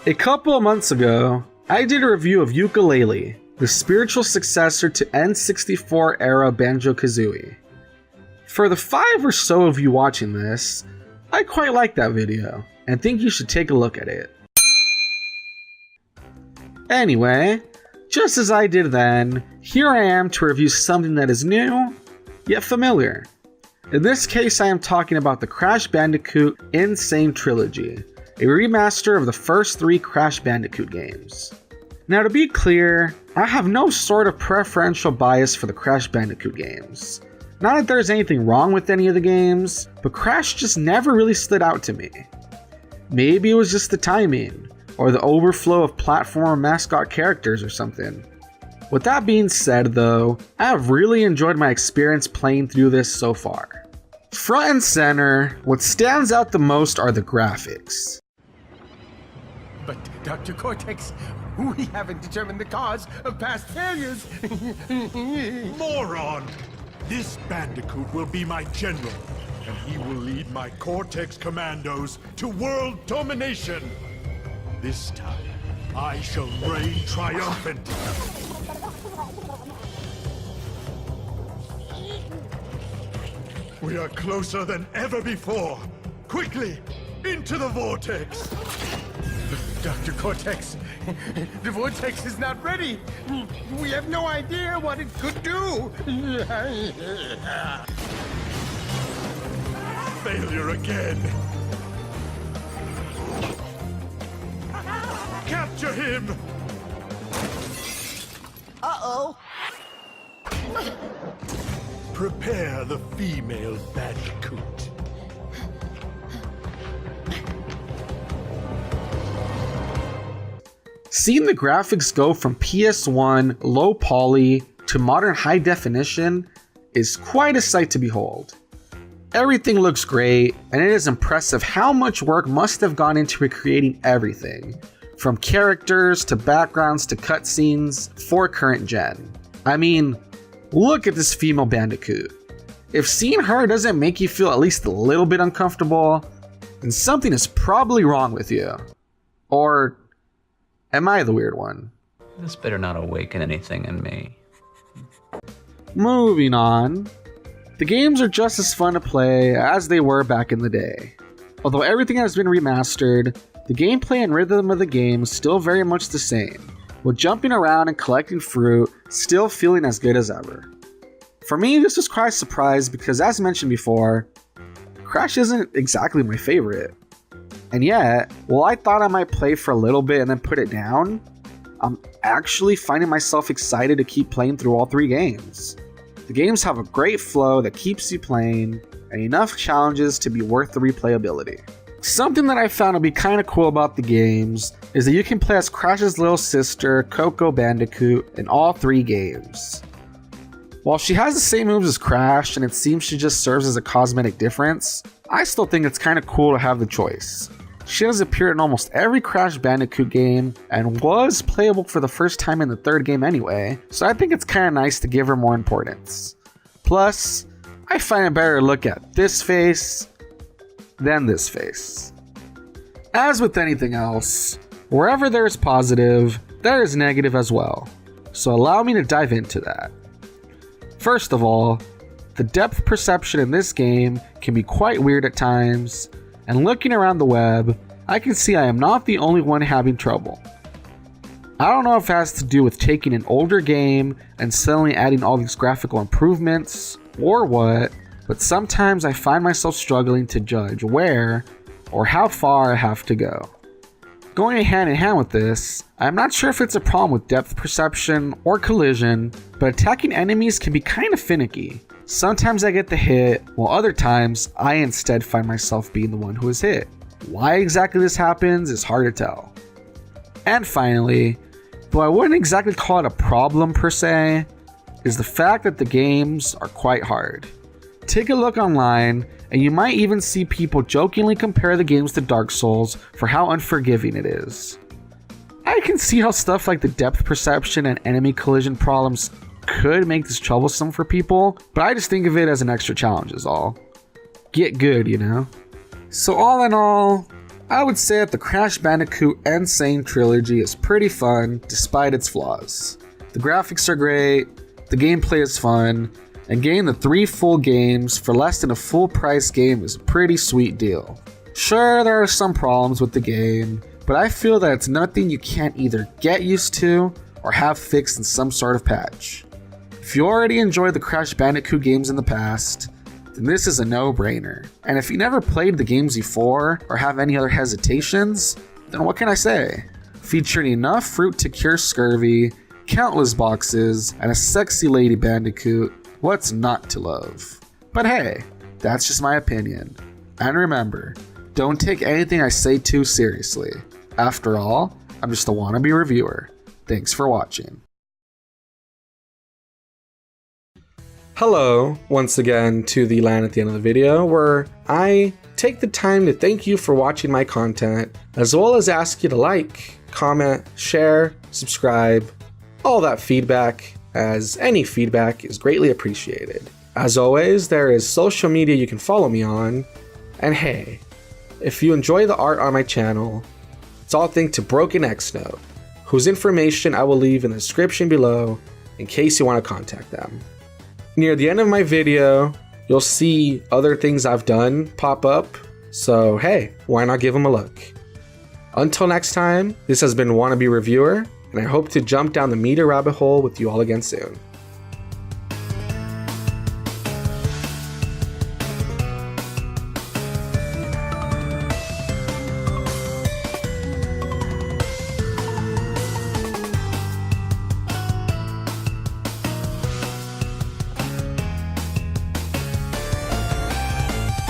A couple of months ago, I did a review of Yooka-Laylee, the spiritual successor to N64 era Banjo-Kazooie. For the 5 or so of you watching this, I quite like that video, and think you should take a look at it. Anyway, just as I did then, here I am to review something that is new, yet familiar. In this case, I am talking about the Crash Bandicoot N Sane Trilogy, a remaster of the first 3 Crash Bandicoot games. Now to be clear, I have no sort of preferential bias for the Crash Bandicoot games. Not that there's anything wrong with any of the games, but Crash just never really stood out to me. Maybe it was just the timing, or the overflow of platform mascot characters or something. With that being said though, I have really enjoyed my experience playing through this so far. Front and center, what stands out the most are the graphics. But, Dr. Cortex, we haven't determined the cause of past failures. Moron! This Bandicoot will be my general, and he will lead my Cortex commandos to world domination. This time, I shall reign triumphant. We are closer than ever before. Quickly, into the vortex. Dr. Cortex, the vortex is not ready. We have no idea what it could do. Failure again. Capture him! Uh-oh. Prepare the female Bandicoot. Seeing the graphics go from PS1 low poly to modern high definition is quite a sight to behold. Everything looks great, and it is impressive how much work must have gone into recreating everything, from characters to backgrounds to cutscenes for current gen. I mean, look at this female Bandicoot. If seeing her doesn't make you feel at least a little bit uncomfortable, then something is probably wrong with you. Or am I the weird one? This better not awaken anything in me. Moving on. The games are just as fun to play as they were back in the day. Although everything has been remastered, the gameplay and rhythm of the game is still very much the same, with jumping around and collecting fruit still feeling as good as ever. For me, this was quite a surprise because, as mentioned before, Crash isn't exactly my favorite. And yet, while I thought I might play for a little bit and then put it down, I'm actually finding myself excited to keep playing through all 3 games. The games have a great flow that keeps you playing, and enough challenges to be worth the replayability. Something that I found to be kind of cool about the games is that you can play as Crash's little sister, Coco Bandicoot, in all 3 games. While she has the same moves as Crash and it seems she just serves as a cosmetic difference, I still think it's kind of cool to have the choice. She has appeared in almost every Crash Bandicoot game and was playable for the first time in the 3rd game anyway, so I think it's kind of nice to give her more importance. Plus, I find it better to look at this face than this face. As with anything else, wherever there is positive, there is negative as well, so allow me to dive into that. First of all, the depth perception in this game can be quite weird at times, and looking around the web, I can see I am not the only one having trouble. I don't know if it has to do with taking an older game and suddenly adding all these graphical improvements, or what, but sometimes I find myself struggling to judge where or how far I have to go. Going hand in hand with this, I'm not sure if it's a problem with depth perception or collision, but attacking enemies can be kind of finicky. Sometimes I get the hit, while other times I instead find myself being the one who is hit. Why exactly this happens is hard to tell. And finally, though I wouldn't exactly call it a problem per se, is the fact that the games are quite hard. Take a look online, and you might even see people jokingly compare the games to Dark Souls for how unforgiving it is. I can see how stuff like the depth perception and enemy collision problems could make this troublesome for people, but I just think of it as an extra challenge is all. Get good, you know? So all in all, I would say that the Crash Bandicoot N Sane Trilogy is pretty fun despite its flaws. The graphics are great, the gameplay is fun, and getting the 3 full games for less than a full price game is a pretty sweet deal. Sure, there are some problems with the game, but I feel that it's nothing you can't either get used to or have fixed in some sort of patch. If you already enjoyed the Crash Bandicoot games in the past, then this is a no-brainer. And if you never played the games before or have any other hesitations, then what can I say? Featuring enough fruit to cure scurvy, countless boxes, and a sexy lady Bandicoot, what's not to love? But hey, that's just my opinion. And remember, don't take anything I say too seriously. After all, I'm just a wannabe reviewer. Thanks for watching. Hello, once again to the line at the end of the video where I take the time to thank you for watching my content, as well as ask you to like, comment, share, subscribe, all that feedback, as any feedback is greatly appreciated. As always, there is social media you can follow me on, and hey, if you enjoy the art on my channel, it's all thanks to Broken X Note, whose information I will leave in the description below in case you want to contact them. Near the end of my video, you'll see other things I've done pop up, so hey, why not give them a look? Until next time, this has been Wannabe Reviewer, and I hope to jump down the media rabbit hole with you all again soon.